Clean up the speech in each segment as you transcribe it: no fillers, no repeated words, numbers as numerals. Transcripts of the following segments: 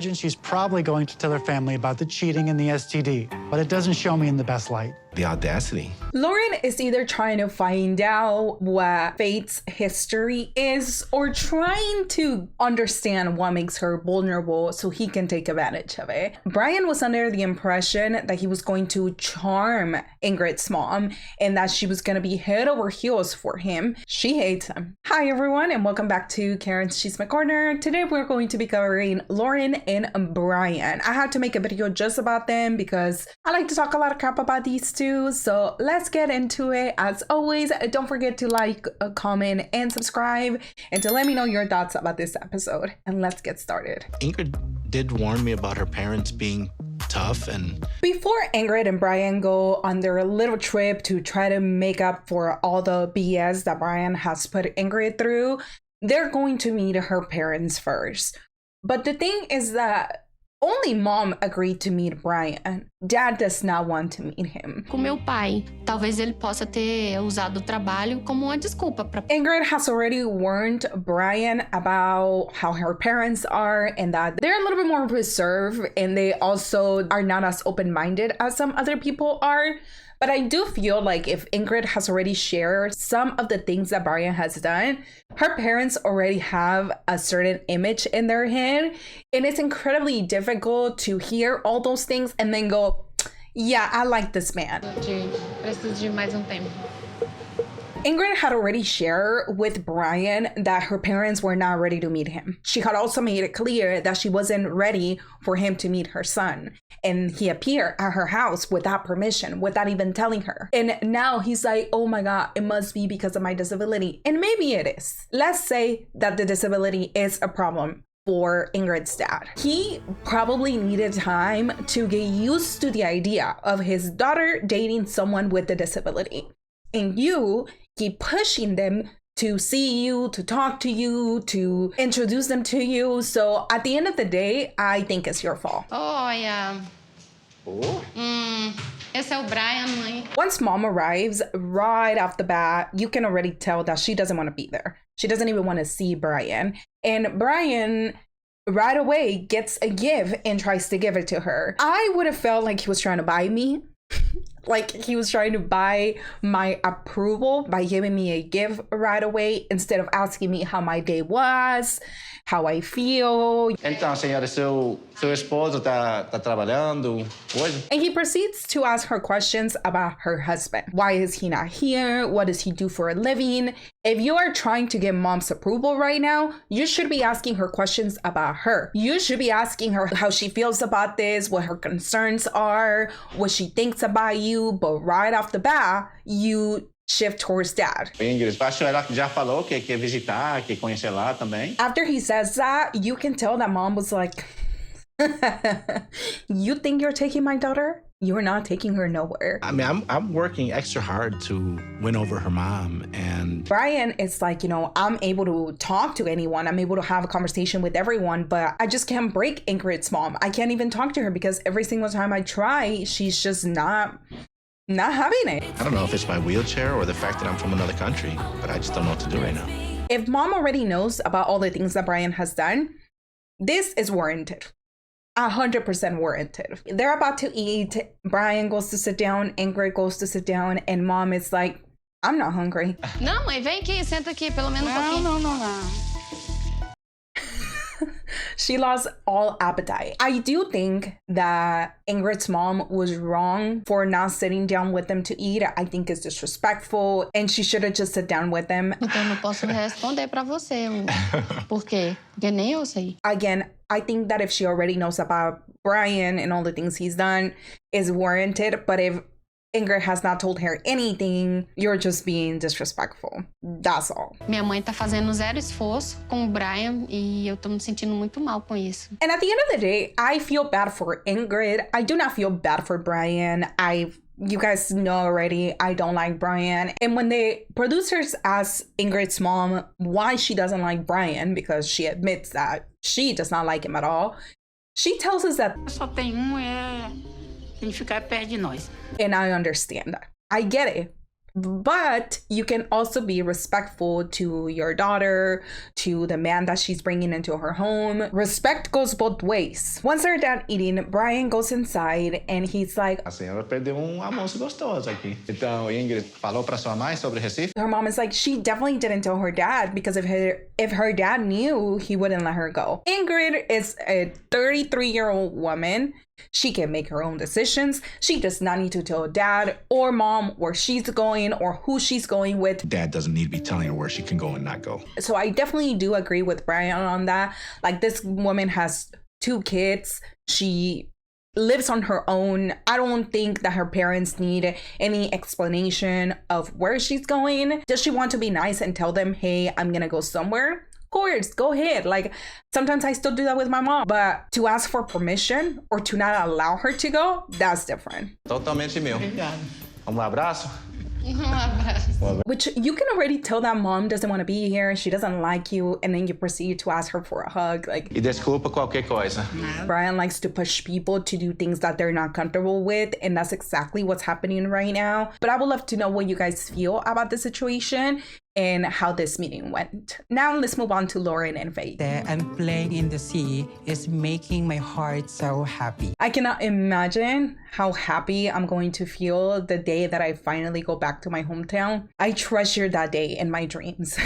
She's probably going to tell her family about the cheating and the STD, but it doesn't show me in the best light. The audacity. Loren is either trying to find out what Faith's history is or trying to understand what makes her vulnerable so he can take advantage of it. Brian was under the impression that he was going to charm Ingrid's mom and that she was going to be head over heels for him. She hates him. Hi everyone and welcome back to Karen's She's My Corner. Today we're going to be covering Loren and Brian. I had to make a video just about them because I like to talk a lot of crap about these two. So let's get into it. As always, don't forget to like, comment, and subscribe, and to let me know your thoughts about this episode. And let's get started. Ingrid did warn me about her parents being tough and... Before Ingrid and Brian go on their little trip to try to make up for all the BS that Brian has put Ingrid through, they're going to meet her parents first. But the thing is that only mom agreed to meet Brian. Dad does not want to meet him. Com meu pai, talvez ele possa ter usado o trabalho como uma desculpa para... Ingrid has already warned Brian about how her parents are and that they're a little bit more reserved and they also are not as open-minded as some other people are. But I do feel like if Ingrid has already shared some of the things that Brian has done, her parents already have a certain image in their head. And it's incredibly difficult to hear all those things and then go, yeah, I like this man. Preciso de mais tempo. Ingrid had already shared with Brian that her parents were not ready to meet him. She had also made it clear that she wasn't ready for him to meet her son. And he appeared at her house without permission, without even telling her. And now he's like, oh my God, it must be because of my disability. And maybe it is. Let's say that the disability is a problem for Ingrid's dad. He probably needed time to get used to the idea of his daughter dating someone with a disability. And you keep pushing them to see you, to talk to you, to introduce them to you. So at the end of the day, I think it's your fault. Olha. Esse é o Brian, mãe. Once mom arrives, right off the bat, you can already tell that she doesn't want to be there. She doesn't even want to see Brian. And Brian right away gets a gift and tries to give it to her. I would have felt like he was trying to buy me. Like he was trying to buy my approval by giving me a gift right away instead of asking me how my day was, how I feel. Então, senhora, seu esposo tá trabalhando hoje? And he proceeds to ask her questions about her husband. Why is he not here? What does he do for a living? If you are trying to get mom's approval right now, you should be asking her questions about her. You should be asking her how she feels about this, what her concerns are, what she thinks about you. But right off the bat, you shift towards dad. Ingrid, acho ela já falou que quer visitar, quer conhecer lá também. After he says that, you can tell that mom was like, you think you're taking my daughter? You're not taking her nowhere. I mean, I'm working extra hard to win over her mom, and Brian is like, you know, I'm able to talk to anyone. I'm able to have a conversation with everyone, but I just can't break Ingrid's mom. I can't even talk to her because every single time I try, she's just not having it. I don't know if it's my wheelchair or the fact that I'm from another country, but I just don't know what to do right now. If mom already knows about all the things that Brian has done, this is warranted. 100% warranted. They're about to eat. Brian goes to sit down, Ingrid goes to sit down, and mom is like, I'm not hungry. Não, mãe, vem aqui, senta aqui, pelo menos pouquinho. Não. She lost all appetite. I do think that Ingrid's mom was wrong for not sitting down with them to eat. I think it's disrespectful and she should have just sat down with them. Então não posso responder pra você. Por quê? Porque nem eu sei. Again, I think that if she already knows about Brian and all the things he's done is warranted. But if Ingrid has not told her anything, you're just being disrespectful. That's all. Minha mãe tá fazendo zero esforço com o Brian e eu tô me sentindo muito mal com isso. And at the end of the day, I feel bad for Ingrid. I do not feel bad for Brian. You guys know already, I don't like Brian. And when the producers ask Ingrid's mom why she doesn't like Brian, because she admits that she does not like him at all, she tells us that Só tem tem que ficar perto de nós. and I understand that. I get it. But you can also be respectful to your daughter, to the man that she's bringing into her home. Respect goes both ways. Once they're done eating, Brian goes inside and he's like, A senhora perdeu almoço gostoso aqui. Então, Ingrid falou para sua mãe sobre Recife? her mom is like, she definitely didn't tell her dad, because if her dad knew, he wouldn't let her go. Ingrid is a 33-year-old woman. She can make her own decisions. She does not need to tell dad or mom where she's going or who she's going with. Dad doesn't need to be telling her where she can go and not go. So I definitely do agree with Brian on that. Like, this woman has 2 kids. She lives on her own. I don't think that her parents need any explanation of where she's going. Does she want to be nice and tell them, hey, I'm gonna go somewhere? Of course, go ahead. Like, sometimes I still do that with my mom, but to ask for permission or to not allow her to go, that's different. Totalmente meu. Abraço. abraço. Which you can already tell that mom doesn't want to be here, she doesn't like you, and then you proceed to ask her for a hug. Like, E desculpa qualquer coisa. Brian likes to push people to do things that they're not comfortable with, and that's exactly what's happening right now. But I would love to know what you guys feel about the situation and how this meeting went. Now let's move on to Loren and Faith. And playing in the sea is making my heart so happy. I cannot imagine how happy I'm going to feel the day that I finally go back to my hometown. I treasure that day in my dreams.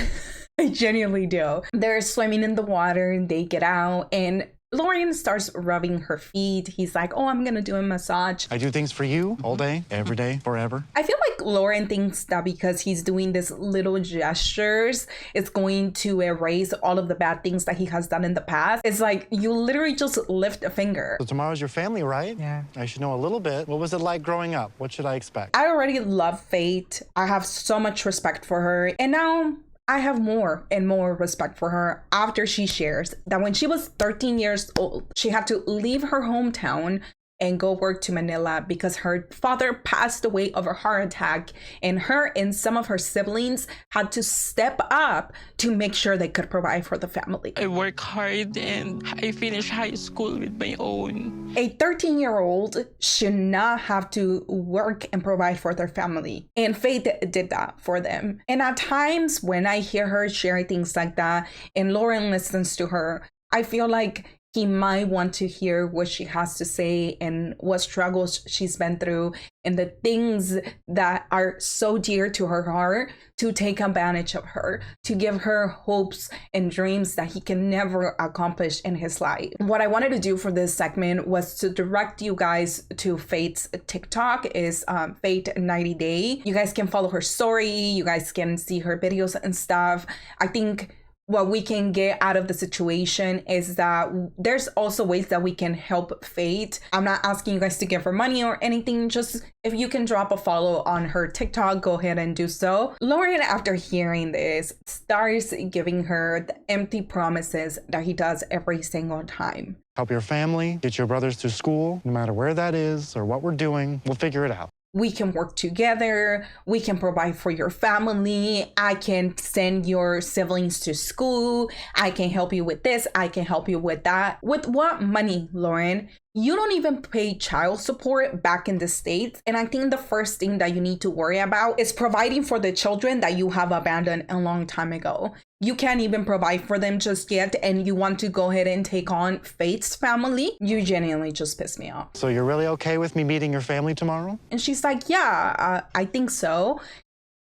I genuinely do. They're swimming in the water, they get out, and Loren starts rubbing her feet. He's like, oh, I'm gonna do a massage. I do things for you all day, every day, forever. I feel like Loren thinks that because he's doing these little gestures, it's going to erase all of the bad things that he has done in the past. It's like, you literally just lift a finger. So tomorrow's your family, right? Yeah. I should know a little bit. What was it like growing up? What should I expect? I already love Faith. I have so much respect for her. And now I have more and more respect for her after she shares that when she was 13 years old, she had to leave her hometown and go work to Manila because her father passed away of a heart attack, and her and some of her siblings had to step up to make sure they could provide for the family. I work hard and I finish high school with my own. A 13-year-old should not have to work and provide for their family. And Faith did that for them. And at times when I hear her share things like that and Loren listens to her, I feel like he might want to hear what she has to say and what struggles she's been through and the things that are so dear to her heart, to take advantage of her, to give her hopes and dreams that he can never accomplish in his life. What I wanted to do for this segment was to direct you guys to Faith's TikTok, is Faith 90 Day. You guys can follow her story, you guys can see her videos and stuff. I think what we can get out of the situation is that there's also ways that we can help Faith. I'm not asking you guys to give her money or anything. Just if you can drop a follow on her TikTok, go ahead and do so. Loren, after hearing this, starts giving her the empty promises that he does every single time. Help your family, get your brothers through school, no matter where that is or what we're doing, we'll figure it out. We can work together. We can provide for your family. I can send your siblings to school. I can help you with this. I can help you with that. With what money, Loren? You don't even pay child support back in the States. And I think the first thing that you need to worry about is providing for the children that you have abandoned a long time ago. You can't even provide for them just yet, and you want to go ahead and take on Faith's family. You genuinely just piss me off. So you're really okay with me meeting your family tomorrow? And she's like, yeah, I think so.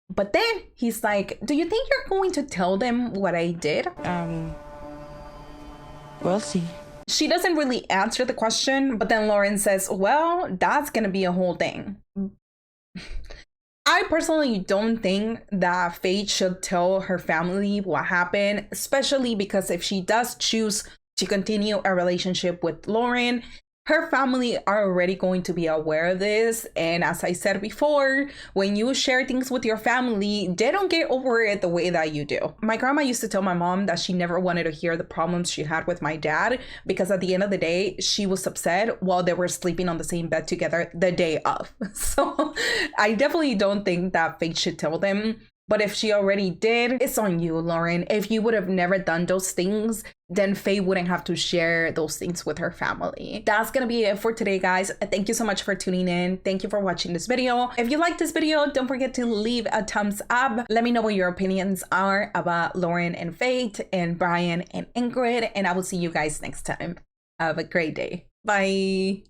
But then he's like, do you think you're going to tell them what I did? We'll see. She doesn't really answer the question, but then Loren says, well, that's gonna be a whole thing. I personally don't think that Faith should tell her family what happened, especially because if she does choose to continue a relationship with Loren, her family are already going to be aware of this. And as I said before, when you share things with your family, they don't get over it the way that you do. My grandma used to tell my mom that she never wanted to hear the problems she had with my dad, because at the end of the day, she was upset while they were sleeping on the same bed together the day of. So I definitely don't think that Faith should tell them. But if she already did, it's on you, Loren. If you would have never done those things, then Faye wouldn't have to share those things with her family. That's gonna be it for today, guys. Thank you so much for tuning in. Thank you for watching this video. If you like this video, don't forget to leave a thumbs up. Let me know what your opinions are about Loren and Faye and Brian and Ingrid, and I will see you guys next time. Have a great day. Bye.